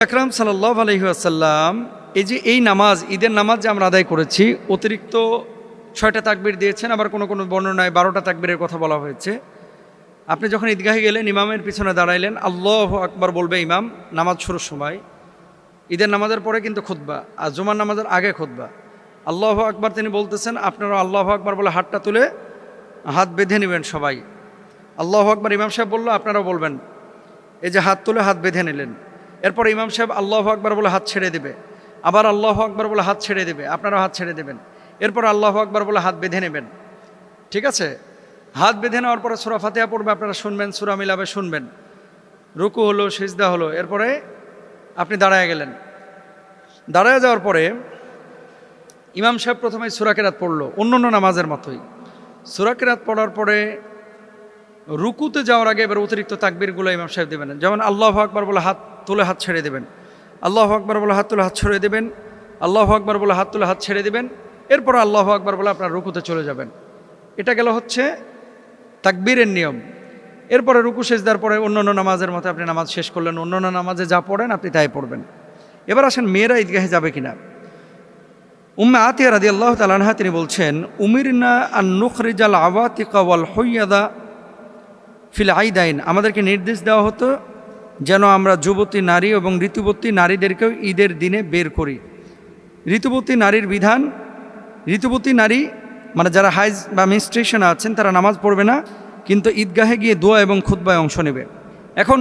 আকরাম সাল্লাল্লাহু আলাইহি ওয়াসাল্লাম এই নামাজ, ঈদের নামাজ যে আমরা আদায় করেছি, অতিরিক্ত 6টা তাকবীর দিয়েছেন, আবার কোনো কোনো বর্ণনায় 12টা তাকবীরের কথা বলা হয়েছে। আপনি যখন ঈদগাহে গেলেন, ইমামের পিছনে দাঁড়াইলেন, আল্লাহু আকবার বলবে ইমাম নামাজ শুরুর সময়। ঈদের নামাজের পরে কিন্তু খুতবা, আর জুমার নামাজের আগে খুতবা। আল্লাহু আকবার তিনি বলতেছেন, আপনারা আল্লাহু আকবার বলে হাতটা তুলে হাত বেঁধে নেবেন সবাই। আল্লাহু আকবার ইমাম সাহেব বললো, আপনারাও বলবেন। এই যে হাত তুলে হাত বেঁধে নিলেন, এরপর ইমাম সাহেব আল্লাহু আকবার বলে হাত ছেড়ে দেবে, আবার আল্লাহু আকবার বলে হাত ছেড়ে দেবে, আপনারাও হাত ছেড়ে দেবেন। এরপর আল্লাহু আকবার বলে হাত বেঁধে নেবেন। ঠিক আছে? হাত বেঁধে নেওয়ার পরে সূরা ফাতিহা পড়বে, আপনারা শুনবেন, সূরা মিলাবে শুনবেন। রুকু হলো, সিজদা হলো, এরপরে আপনি দাঁড়ায় গেলেন। দাঁড়ায় যাওয়ার পরে ইমাম সাহেব প্রথমে সূরা কেরাত পড়লো, অন্যান্য নামাজের মতোই। সূরা কেরাত পড়ার পরে রুকুতে যাওয়ার আগে এবার অতিরিক্ত তাকবীরগুলো ইমাম সাহেব দেবেন। যেমন আল্লাহু আকবার বলে হাত তুলে হাত ছেড়ে দেবেন, আল্লাহু আকবার বলে হাত তুলে হাত ছেড়ে দেবেন, আল্লাহু আকবার বলে হাত তুলে হাত ছেড়ে দেবেন। এরপর আল্লাহু আকবার বলে আপনার রুকুতে চলে যাবেন। এটা গেল হচ্ছে তাকবীরের নিয়ম। এরপরে রুকু সেজদার পরে অন্যান্য নামাজের মতো আপনি নামাজ শেষ করলেন, অন্যান্য নামাজে যা পড়েন আপনি তাই পড়বেন। এবার আসেন মেয়েরা ঈদগাহে যাবে কিনা। উম্মে আতিয়া রাদিয়াল্লাহু তাআলা আনহা তিনি বলছেন, উমিরনা আন নুখরিজাল আওয়াতিকা ওয়াল হুইয়াদা ফিল আইদাইন, আমাদেরকে নির্দেশ দেওয়া হতো যেন আমরা যুবতী নারী এবং ঋতুবতী নারীদেরকেও ঈদের দিনে বের করি। ঋতুবতী নারীর বিধান, ঋতুবতী নারী মানে যারা হাইজ বা মেনস্ট্রুয়েশন আছেন তারা নামাজ পড়বে না, কিন্তু ঈদগাহে গিয়ে দোয়া এবং খুতবায় অংশ নেবে। এখন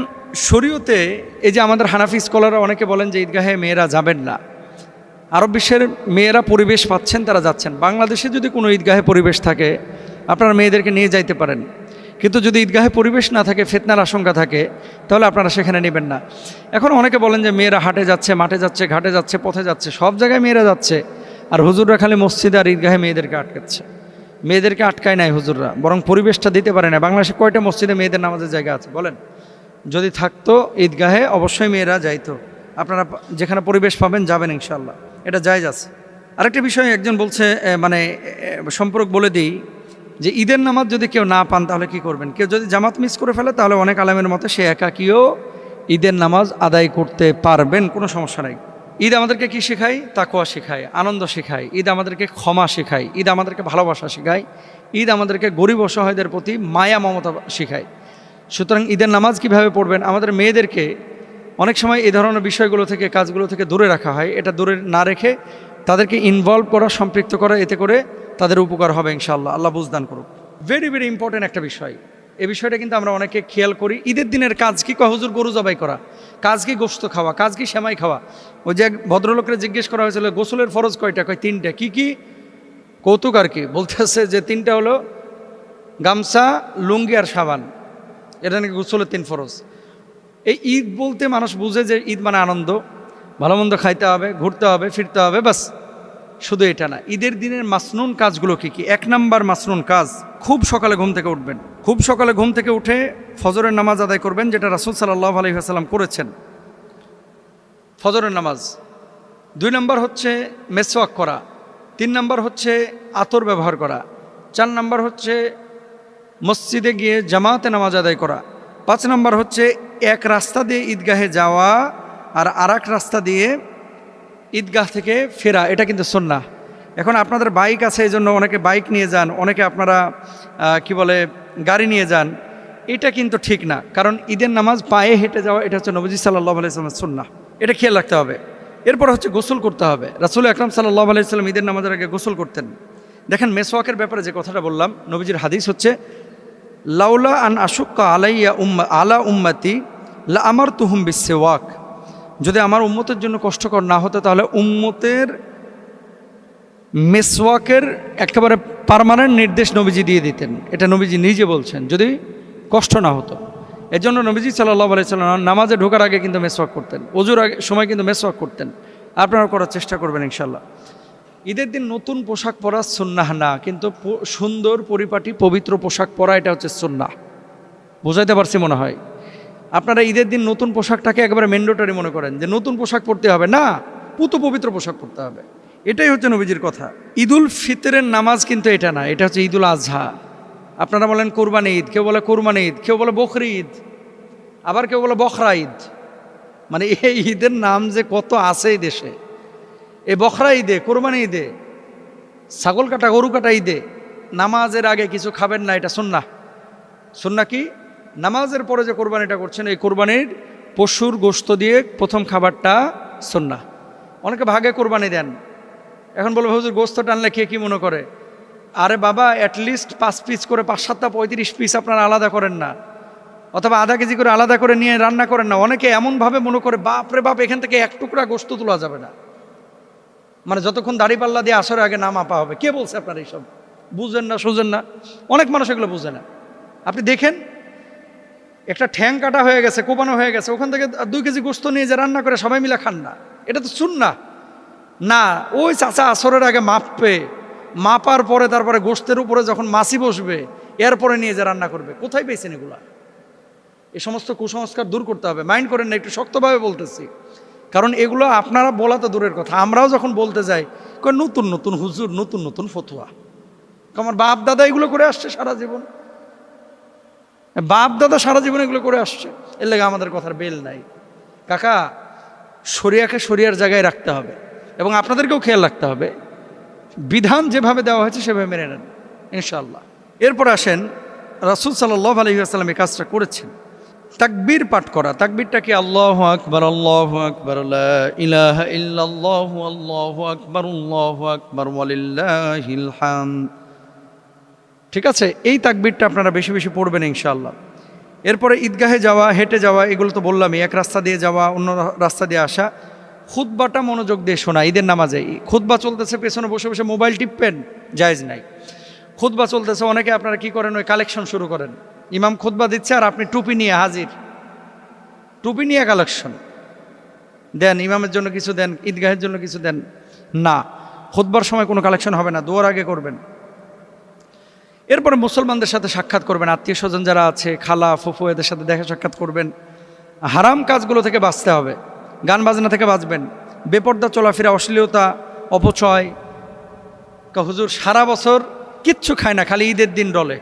শরীয়তে এই যে আমাদের হানাফি স্কলাররা অনেকে বলেন যে ঈদগাহে মেয়েরা যাবেন না। আরব বিশ্বের মেয়েরা পরিবেশ পাচ্ছেন, তারা যাচ্ছেন। বাংলাদেশে যদি কোনো ঈদগাহে পরিবেশ থাকে আপনারা মেয়েদেরকে নিয়ে যাইতে পারেন, কিন্তু যদি ঈদগাহে পরিবেশ না থাকে, ফিতনার আশঙ্কা থাকে, তাহলে আপনারা সেখানে নেবেন না। এখন অনেকে বলেন যে মেয়েরা হাটে যাচ্ছে, মাঠে যাচ্ছে, ঘাটে যাচ্ছে, পথে যাচ্ছে, সব জায়গায় মেয়েরা যাচ্ছে, আর হুজুররা খালি মসজিদে আর ঈদগাহে মেয়েদেরকে আটকাচ্ছে। মেয়েদেরকে আটকায় নাই হুজুররা, বরং পরিবেশটা দিতে পারে না। বাংলাদেশে কয়টা মসজিদে মেয়েদের নামাজের জায়গা আছে বলেন? যদি থাকতো ঈদগাহে অবশ্যই মেয়েরা যাইতো। আপনারা যেখানে পরিবেশ পাবেন যাবেন ইনশাআল্লাহ, এটা জায়েজ আছে। আরেকটা বিষয় একজন বলছে, মানে সম্পর্ক বলে দিই যে ঈদের নামাজ যদি কেউ না পান তাহলে কি করবেন। কেউ যদি জামাত মিস করে ফেলে তাহলে অনেক আলেমের মতে সে একাকীও ঈদের নামাজ আদায় করতে পারবেন, কোনো সমস্যা নাই। ঈদ আমাদেরকে কি শেখায়? তাকওয়া শেখায়, আনন্দ শেখায়। ঈদ আমাদেরকে ক্ষমা শেখায়, ঈদ আমাদেরকে ভালোবাসা শেখায়, ঈদ আমাদেরকে গরিব অসহায়দের প্রতি মায়া মমতা শেখায়। সুতরাং ঈদের নামাজ কিভাবে পড়বেন, আমাদের মেয়েদেরকে অনেক সময় এই ধরনের বিষয়গুলো থেকে, কাজগুলো থেকে দূরে রাখা হয়। এটা দূরে না রেখে তাদেরকে ইনভলভ করা, সম্পৃক্ত করা, এতে করে তাদের উপকার হবে ইনশাআল্লাহ। আল্লাহ বুঝদান করুক। ভেরি ভেরি ইম্পর্টেন্ট একটা বিষয়। এই বিষয়টা কিন্তু আমরা অনেকে খেয়াল করি। ঈদের দিনের কাজ কি? হুজুর গরু জবাই করা। কাজ কি? গোশত খাওয়া। কাজ কি? সেমাই খাওয়া। ওই যে এক ভদ্রলোকের জিজ্ঞেস করা হয়েছিল গোসলের ফরজ কয়টা? কয় 3টা। কি কি? কৌতুক আর কি। বলতেছে যে 3টা হলো গামছা, লুঙ্গি আর সাবান। এটা নাকি গোসলের 3 ফরজ। এই ঈদ বলতে মানুষ বুঝে যে ঈদ মানে আনন্দ, ভালো মন্দ খাইতে হবে, ঘুরতে হবে, ফিরতে হবে, বাস। শুধু এটা না, ঈদের দিনের মাসনুন কাজগুলো কি কি? 1 নাম্বার মাসনুন কাজ, খুব সকালে ঘুম থেকে উঠবেন। খুব সকালে ঘুম থেকে উঠে ফজরের নামাজ আদায় করবেন, যেটা রাসূল সাল্লাল্লাহু আলাইহি ওয়াসাল্লাম করেছেন, ফজরের নামাজ। 2 নাম্বার হচ্ছে মেসওয়াক করা। 3 নাম্বার হচ্ছে আতর ব্যবহার করা। 4 নাম্বার হচ্ছে মসজিদে গিয়ে জামাতে নামাজ আদায় করা। 5 নাম্বার হচ্ছে এক রাস্তা দিয়ে ঈদগাহে যাওয়া আর আরেক রাস্তা দিয়ে ঈদগাহ থেকে ফেরা। এটা কিন্তু সুন্নাহ। এখন আপনাদের বাইক আছে, এই জন্য অনেকে বাইক নিয়ে যান, অনেকে আপনারা কি বলে গাড়ি নিয়ে যান। এটা কিন্তু ঠিক না, কারণ ঈদের নামাজ পায়ে হেঁটে যাওয়া এটা হচ্ছে নবীজি সাল্লাল্লাহু আলাইহি ওয়াসাল্লামের সুন্নাহ। এটা খেয়াল রাখতে হবে। এরপর হচ্ছে গোসল করতে হবে। রাসূল আকরাম সাল্লাল্লাহু আলাইহি ওয়াসাল্লাম ঈদের নামাজের আগে গোসল করতেন। দেখেন মেসওয়াকের ব্যাপারে যে কথাটা বললাম, নবীজির হাদিস হচ্ছে, লাউলা আন আশুক্কা আলাইয়া আলা উম্মতি লা আমারতুহুম বিসওয়াক, যদি আমার উম্মতের জন্য কষ্টকর না হতো তাহলে উম্মতের মেসওয়াকের একেবারে পার্মানেন্ট নির্দেশ নবীজি দিয়ে দিতেন। এটা নবীজি নিজে বলছেন, যদি কষ্ট না হতো। এর জন্য নবীজি সাল্লাল্লাহু আলাইহি ওয়াসাল্লাম নামাজে ঢোকার আগে কিন্তু মেসওয়াক করতেন, ওযুর আগে সময় কিন্তু মেসওয়াক করতেন। আপনারা করার চেষ্টা করবেন ইনশাআল্লাহ। ঈদের দিন নতুন পোশাক পরা সুন্নাহ না, কিন্তু সুন্দর পরিপাটি পবিত্র পোশাক পরা এটা হচ্ছে সুন্নাহ। বুঝাইতে পারছি মনে হয়? আপনারা ঈদের দিন নতুন পোশাকটাকে একেবারে ম্যান্ডেটরি মনে করেন যে নতুন পোশাক পরতে হবে না, পুত পবিত্র পোশাক পরতে হবে। এটাই হচ্ছে নবীজির কথা। ঈদুল ফিতরের নামাজ কিন্তু এটা না, এটা হচ্ছে ঈদুল আজহা। আপনারা বলেন কোরবানি ঈদ, কেউ বলে কোরবানি ঈদ, কেউ বলে বকরি ঈদ, আবার কেউ বলে বখরা ঈদ। মানে এই ঈদের নাম যে কত আছে এই দেশে। এই বখরা ঈদে, কোরবানি ঈদে, ছাগল কাটা, গরু কাটা ঈদে নামাজের আগে কিছু খাবেন না, এটা সুন্নাহ। সুন্নাহ কি? নামাজের পরে যে কোরবানিটা করছেন, এই কোরবানির পশুর গোশত দিয়ে প্রথম খাবারটা সুন্নাহ। অনেকে ভাগে কোরবানি দেন, এখন বলবো হুজুর গোশত টানলে কে কি মনে করে? আরে বাবা, অ্যাটলিস্ট 5 পিস করে, 5, 7টা 35 পিস আপনারা আলাদা করেন না, অথবা আধা কেজি করে আলাদা করে নিয়ে রান্না করেন না। অনেকে এমনভাবে মনে করে বাপ রে বাপ, এখান থেকে এক টুকরা গোশত তোলা যাবে না, মানে যতক্ষণ দাড়ি পাল্লা দিয়ে আসরে আগে না মাপা হবে। কে বলছে আপনারা এইসব? বুঝেন না, সুঝেন না। অনেক মানুষ এগুলো বুঝে না। আপনি দেখেন, একটা ঠ্যাং কাটা হয়ে গেছে, কোপানো হয়ে গেছে, ওখান থেকে 2 কেজি গোশত নিয়ে যে রান্না করে সবাই মিলে খান না, এটা তো সুন্নাহ না। ওই চাচা আসরের আগে মাপবে, মাপার পরে তারপরে গোশতের উপরে যখন মাছি বসবে এরপরে নিয়ে যে রান্না করবে। কোথায় পেয়েছেন এগুলা? এই সমস্ত কুসংস্কার দূর করতে হবে। মাইন্ড করেন না, একটু শক্তভাবে বলতেছি, কারণ এগুলো আপনারা বলা তো দূরের কথা, আমরাও যখন বলতে যাই নতুন নতুন হুজুর, নতুন নতুন ফতুয়া। আমার বাপ দাদা এগুলো করে আসছে সারা জীবন, বাপ দাদা সারা জীবন এগুলো করে আসছে, এর লেগে আমাদের কথার বেল নাই। কাকা, শরিয়াকে শরিয়ার জায়গায় রাখতে হবে, এবং আপনাদেরকেও খেয়াল রাখতে হবে, বিধান যেভাবে দেওয়া হয়েছে সেভাবে মেনে নেন ইনশাআল্লাহ। এরপর আসেন, রাসূল সাল্লাল্লাহু আলাইহি ওয়াসাল্লাম এই কাজটা করেছেন, তাকবীর পাঠ করা। তাকবীরটা কি? আল্লাহু আকবার, আল্লাহু আকবার, লা ইলাহা ইল্লাল্লাহু, আল্লাহু আকবার, আল্লাহু আকবার, ওয়ালিল্লাহিল হামদ। ঠিক আছে, এই তাকবীরটা আপনারা বেশি বেশি পড়বেন ইনশাআল্লাহ। এরপরে ঈদগাহে যাওয়া, হেঁটে যাওয়া, এগুলো তো বললামই, এক রাস্তা দিয়ে যাওয়া, অন্য রাস্তা দিয়ে আসা। খুতবাটা মনোযোগ দিয়ে শোনা। ঈদের নামাজে খুতবা চলতেছে, পেছনে বসে বসে মোবাইল টিপবেন, জায়েজ নাই। খুতবা চলতেছে, অনেকে আপনারা কি করেন, ওই কালেকশন শুরু করেন। ইমাম খুতবা দিচ্ছে আর আপনি টুপি নিয়ে হাজির, টুপি নিয়ে কালেকশন দেন, ইমামের জন্য কিছু দেন, ঈদগাহের জন্য কিছু দেন না। খুতবার সময় কোনো কালেকশন হবে না, দোয়ার আগে করবেন। এরপরে মুসলমানদের সাথে সাক্ষাৎ করবেন, আত্মীয় স্বজন যারা আছে, খালা ফুফু, এদের সাথে দেখা সাক্ষাৎ করবেন। হারাম কাজগুলো থেকে বাঁচতে হবে, গান বাজনা থেকে বাঁচবেন, বেপর্দা চলাফেরা, অশ্লীলতা, অপচয়। হুজুর সারা বছর কিচ্ছু খায় না, খালি ঈদের দিন ডলে।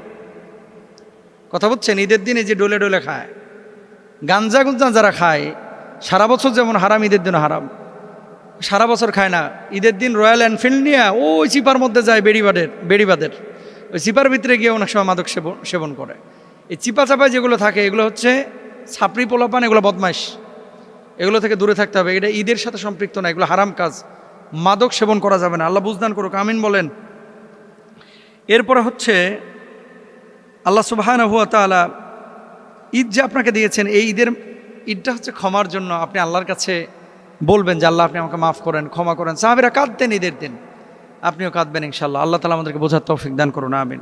কথা বলছেন? ঈদের দিন এই যে ডলে ডলে খায়, গাঞ্জা গুঞ্জা যারা খায়, সারা বছর যেমন হারাম, ঈদের দিনও হারাম। সারা বছর খায় না, ঈদের দিন রয়্যাল এনফিল্ড নিয়ে ওই চিপার মধ্যে যায়, বেড়িবাদের ওই চিপার ভিতরে গিয়ে অনেক সময় মাদক সেবন করে। এই চিপা চাপায় যেগুলো থাকে, এগুলো হচ্ছে ছাপড়ি পোলাপান, এগুলো বদমাইশ, এগুলো থেকে দূরে থাকতে হবে। এটা ঈদের সাথে সম্পৃক্ত না, এগুলো হারাম কাজ, মাদক সেবন করা যাবে না। আল্লাহ বুঝদান করুক, আমিন বলেন। এরপরে হচ্ছে আল্লাহ সুবহানাহু ওয়া তাআলা ঈদ যে আপনাকে দিয়েছেন, এই ঈদটা হচ্ছে ক্ষমার জন্য। আপনি আল্লাহর কাছে বলবেন যে আল্লাহ আপনি আমাকে মাফ করেন, ক্ষমা করেন। সাহাবীরা কাঁদতেন ঈদের দিন, আপনিও কাঁদবেন ইনশাআল্লাহ। আল্লাহ তাআলা আমাদেরকে বোঝার তৌফিক দান করুন, আমিন।